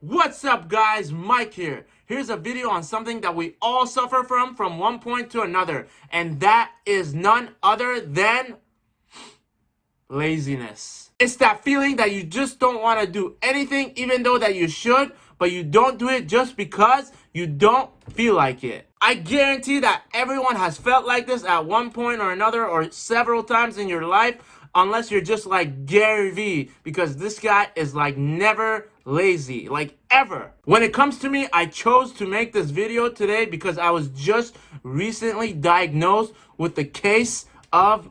What's up guys, Mike here. Here's a video on something that we all suffer from one point to another, and that is none other than laziness. It's that feeling that you just don't want to do anything even though that you should, but you don't do it just because you don't feel like it. I guarantee that everyone has felt like this at one point or another or several times in your life, unless you're just like Gary V, because this guy is like never lazy, like ever. When it comes to me, I chose to make this video today because I was just recently diagnosed with the case of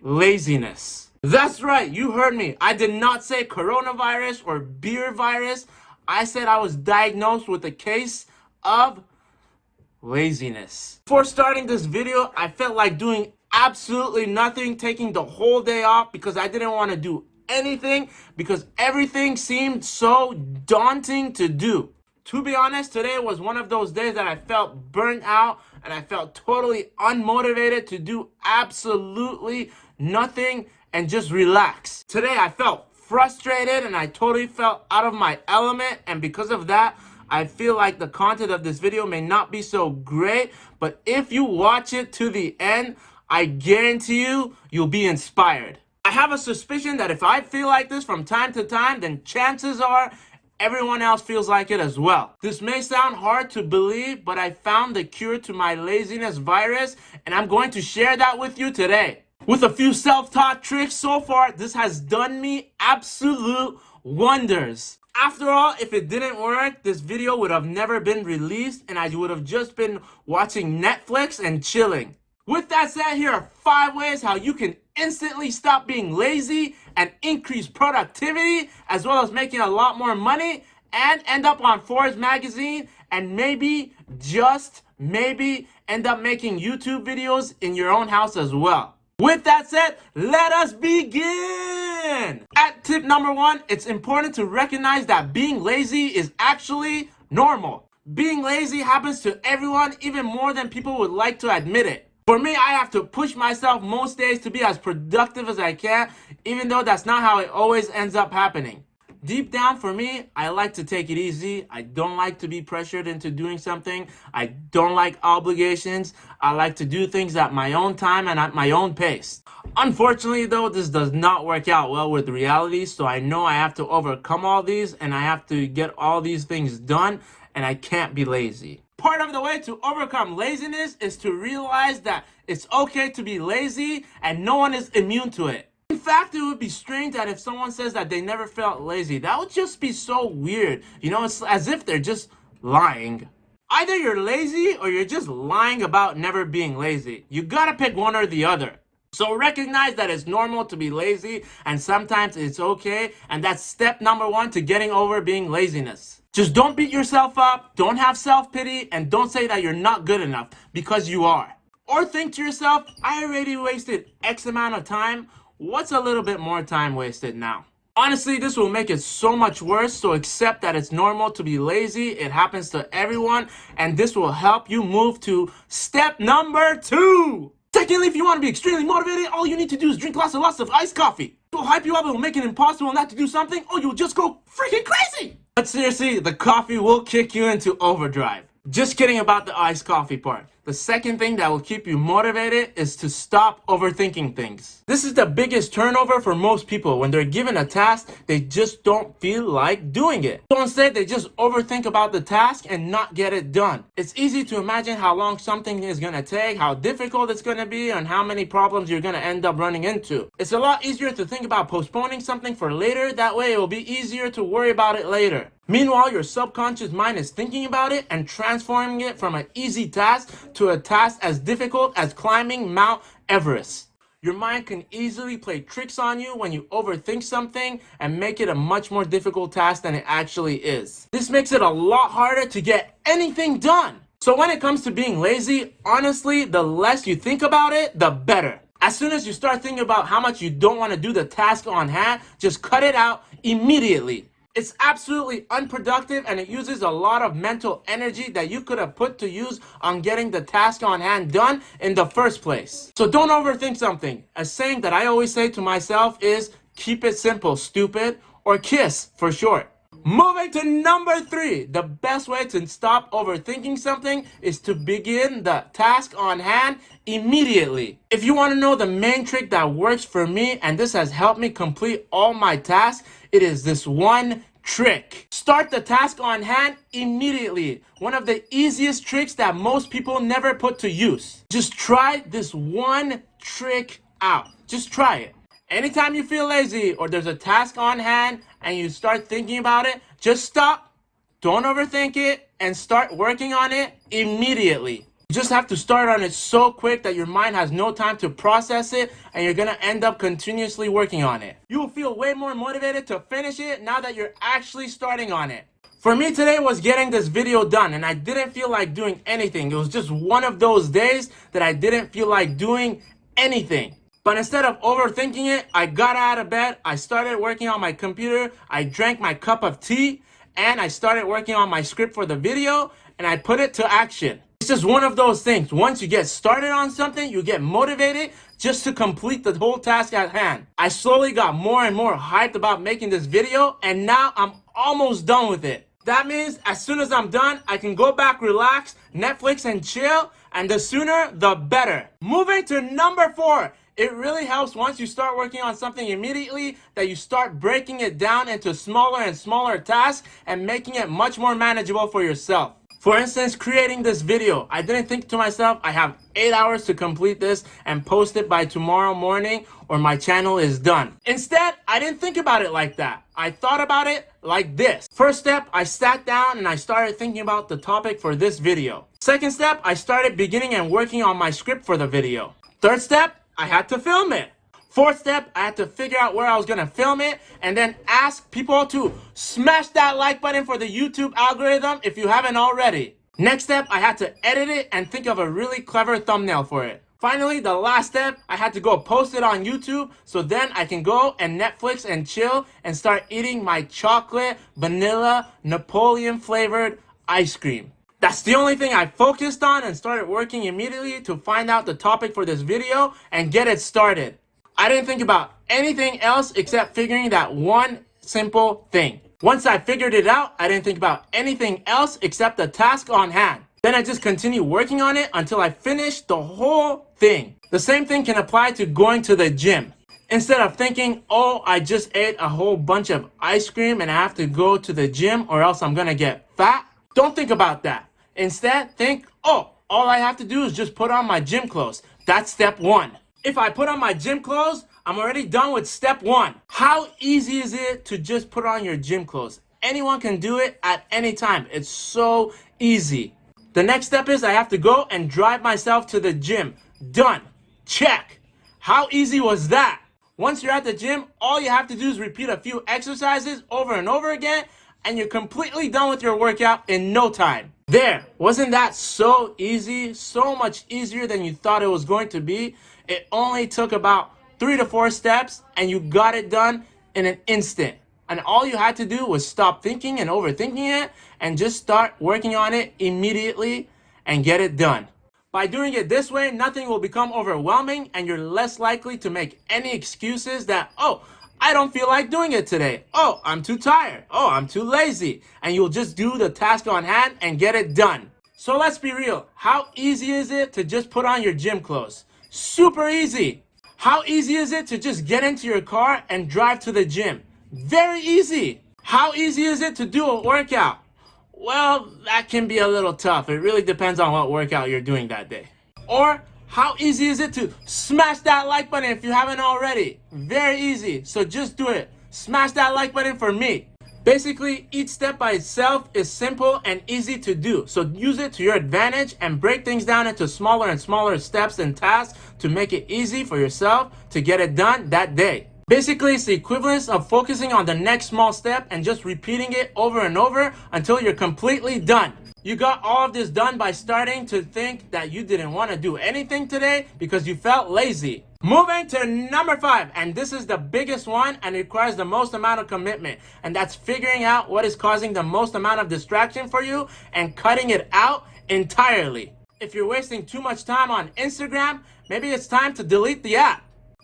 laziness. That's right, you heard me. I did not say coronavirus or beer virus. I said I was diagnosed with a case of laziness. Before starting this video, I felt like doing absolutely nothing, taking the whole day off because I didn't want to do anything because everything seemed so daunting to do. To be honest, today was one of those days that I felt burnt out and I felt totally unmotivated to do absolutely nothing and just relax. Today I felt frustrated and I totally felt out of my element, and because of that, I feel like the content of this video may not be so great, but if you watch it to the end, I guarantee you'll be inspired. I have a suspicion that if I feel like this from time to time, then chances are everyone else feels like it as well. This may sound hard to believe, but I found the cure to my laziness virus, and I'm going to share that with you today. With a few self-taught tricks so far, this has done me absolute wonders. After all, if it didn't work, this video would have never been released and I would have just been watching Netflix and chilling. With that said, here are 5 ways how you can instantly stop being lazy and increase productivity, as well as making a lot more money and end up on Forbes magazine and maybe, just maybe, end up making YouTube videos in your own house as well. With that said, let us begin! At tip number 1, it's important to recognize that being lazy is actually normal. Being lazy happens to everyone, even more than people would like to admit it. For me, I have to push myself most days to be as productive as I can, even though that's not how it always ends up happening. Deep down for me, I like to take it easy. I don't like to be pressured into doing something. I don't like obligations. I like to do things at my own time and at my own pace. Unfortunately though, this does not work out well with reality, so I know I have to overcome all these and I have to get all these things done, and I can't be lazy. Part of the way to overcome laziness is to realize that it's okay to be lazy and no one is immune to it. In fact, it would be strange that if someone says that they never felt lazy, that would just be so weird. You know, it's as if they're just lying. Either you're lazy or you're just lying about never being lazy. You gotta pick one or the other. So recognize that it's normal to be lazy and sometimes it's okay, and that's step number 1 to getting over being laziness. Just don't beat yourself up, don't have self-pity, and don't say that you're not good enough, because you are. Or think to yourself, I already wasted X amount of time. What's a little bit more time wasted now? Honestly, this will make it so much worse, so accept that it's normal to be lazy. It happens to everyone, and this will help you move to step number 2. Secondly, if you want to be extremely motivated, all you need to do is drink lots and lots of iced coffee. It will hype you up, it will make it impossible not to do something, or you'll just go freaking crazy. But seriously, the coffee will kick you into overdrive. Just kidding about the iced coffee part. The second thing that will keep you motivated is to stop overthinking things. This is the biggest turnover for most people. When they're given a task, they just don't feel like doing it. So instead, they just overthink about the task and not get it done. It's easy to imagine how long something is going to take, how difficult it's going to be, and how many problems you're going to end up running into. It's a lot easier to think about postponing something for later. That way, it will be easier to worry about it later. Meanwhile, your subconscious mind is thinking about it and transforming it from an easy task to a task as difficult as climbing Mount Everest. Your mind can easily play tricks on you when you overthink something and make it a much more difficult task than it actually is. This makes it a lot harder to get anything done. So when it comes to being lazy, honestly, the less you think about it, the better. As soon as you start thinking about how much you don't want to do the task on hand, just cut it out immediately. It's absolutely unproductive and it uses a lot of mental energy that you could have put to use on getting the task on hand done in the first place. So don't overthink something. A saying that I always say to myself is, keep it simple, stupid, or KISS for short. Moving to number 3, the best way to stop overthinking something is to begin the task on hand immediately. If you want to know the main trick that works for me, and this has helped me complete all my tasks, it is this one trick. Start the task on hand immediately. One of the easiest tricks that most people never put to use. Just try this one trick out. Just try it. Anytime you feel lazy or there's a task on hand and you start thinking about it, just stop, don't overthink it, and start working on it immediately. You just have to start on it so quick that your mind has no time to process it, and you're gonna end up continuously working on it. You will feel way more motivated to finish it now that you're actually starting on it. For me today was getting this video done, and I didn't feel like doing anything. It was just one of those days that I didn't feel like doing anything. But instead of overthinking it, I got out of bed, I started working on my computer, I drank my cup of tea, and I started working on my script for the video, and I put it to action. It's just one of those things. Once you get started on something, you get motivated just to complete the whole task at hand. I slowly got more and more hyped about making this video, and now I'm almost done with it. That means as soon as I'm done, I can go back, relax, Netflix, and chill, and the sooner, the better. Moving to number 4. It really helps once you start working on something immediately that you start breaking it down into smaller and smaller tasks and making it much more manageable for yourself. For instance, creating this video, I didn't think to myself, I have 8 hours to complete this and post it by tomorrow morning or my channel is done. Instead, I didn't think about it like that. I thought about it like this. First step, I sat down and I started thinking about the topic for this video. Second step, I started beginning and working on my script for the video. Third step, I had to film it. Fourth step, I had to figure out where I was gonna film it and then ask people to smash that like button for the YouTube algorithm if you haven't already. Next step, I had to edit it and think of a really clever thumbnail for it. Finally, the last step, I had to go post it on YouTube so then I can go and Netflix and chill and start eating my chocolate, vanilla, Napoleon flavored ice cream. That's the only thing I focused on and started working immediately to find out the topic for this video and get it started. I didn't think about anything else except figuring that one simple thing. Once I figured it out, I didn't think about anything else except the task on hand. Then I just continued working on it until I finished the whole thing. The same thing can apply to going to the gym. Instead of thinking, oh, I just ate a whole bunch of ice cream and I have to go to the gym or else I'm gonna get fat, don't think about that. Instead, think, oh, all I have to do is just put on my gym clothes. That's step 1. If I put on my gym clothes, I'm already done with step 1. How easy is it to just put on your gym clothes? Anyone can do it at any time. It's so easy. The next step is I have to go and drive myself to the gym. Done. Check. How easy was that? Once you're at the gym, all you have to do is repeat a few exercises over and over again, and you're completely done with your workout in no time. There, wasn't that so easy? So much easier than you thought it was going to be. It only took about 3 to 4 steps and you got it done in an instant. And all you had to do was stop thinking and overthinking it and just start working on it immediately and get it done. By doing it this way, nothing will become overwhelming and you're less likely to make any excuses that, oh, I don't feel like doing it today. Oh, I'm too tired. Oh, I'm too lazy. And you'll just do the task on hand and get it done. So let's be real. How easy is it to just put on your gym clothes? Super easy. How easy is it to just get into your car and drive to the gym? Very easy. How easy is it to do a workout? Well, that can be a little tough. It really depends on what workout you're doing that day. Or how easy is it to smash that like button if you haven't already? Very easy. So just do it. Smash that like button for me. Basically, each step by itself is simple and easy to do. So use it to your advantage and break things down into smaller and smaller steps and tasks to make it easy for yourself to get it done that day. Basically, it's the equivalence of focusing on the next small step and just repeating it over and over until you're completely done. You got all of this done by starting to think that you didn't want to do anything today because you felt lazy. Moving to number 5, and this is the biggest one and requires the most amount of commitment, and that's figuring out what is causing the most amount of distraction for you and cutting it out entirely. If you're wasting too much time on Instagram, maybe it's time to delete the app.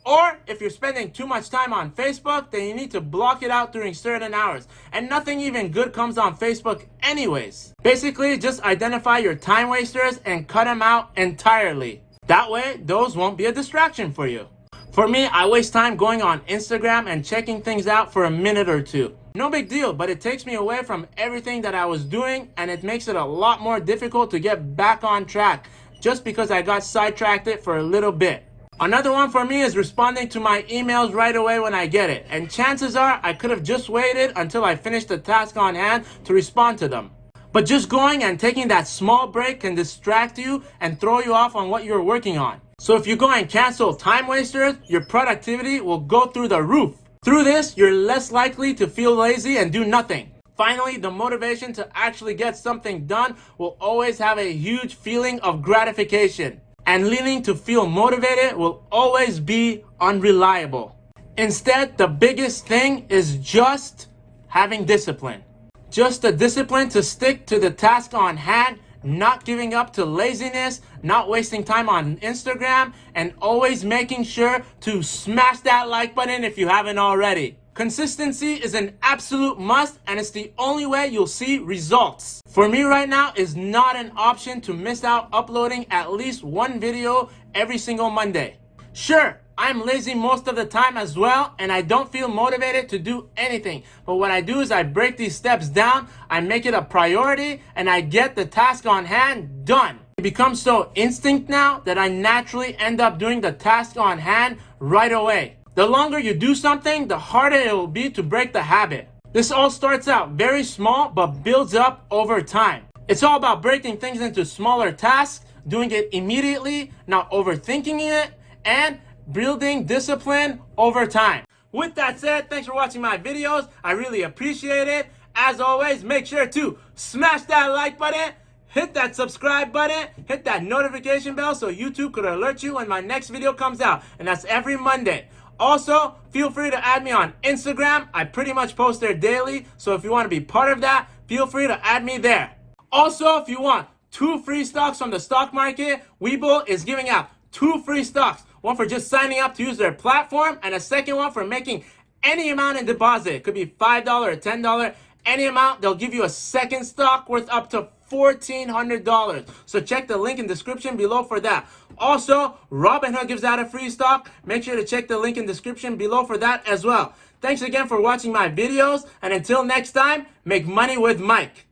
Or if you're spending too much time on Facebook, then you need to block it out during certain hours. And nothing even good comes on Facebook anyways. Basically, just identify your time wasters and cut them out entirely. That way, those won't be a distraction for you. For me, I waste time going on Instagram and checking things out for a minute or two. No big deal, but it takes me away from everything that I was doing, and it makes it a lot more difficult to get back on track just because I got sidetracked it for a little bit. Another one for me is responding to my emails right away when I get it. And chances are I could have just waited until I finished the task on hand to respond to them. But just going and taking that small break can distract you and throw you off on what you're working on. So if you go and cancel time wasters, your productivity will go through the roof. Through this, you're less likely to feel lazy and do nothing. Finally, the motivation to actually get something done will always have a huge feeling of gratification. And leaning to feel motivated will always be unreliable. Instead, the biggest thing is just having discipline. Just the discipline to stick to the task on hand, not giving up to laziness, not wasting time on Instagram, and always making sure to smash that like button if you haven't already. Consistency is an absolute must, and it's the only way you'll see results. For me right now, it's not an option to miss out uploading at least one video every single Monday. Sure, I'm lazy most of the time as well, and I don't feel motivated to do anything. But what I do is I break these steps down, I make it a priority, and I get the task on hand done. It becomes so instinct now that I naturally end up doing the task on hand right away. The longer you do something, the harder it will be to break the habit. This all starts out very small but builds up over time. It's all about breaking things into smaller tasks, doing it immediately, not overthinking it, and building discipline over time. With that said, thanks for watching my videos. I really appreciate it. As always, make sure to smash that like button, hit that subscribe button, hit that notification bell so YouTube could alert you when my next video comes out. And that's every Monday. Also, feel free to add me on Instagram. I pretty much post there daily, so if you want to be part of that, feel free to add me there. Also, if you want 2 free stocks from the stock market, WeBull is giving out 2 free stocks. One for just signing up to use their platform, and a second one for making any amount in deposit. It could be $5 or $10, any amount. They'll give you a second stock worth up to $1,400. So check the link in the description below for that. Also, Robinhood gives out a free stock. Make sure to check the link in the description below for that as well. Thanks again for watching my videos, and until next time, make money with Mike.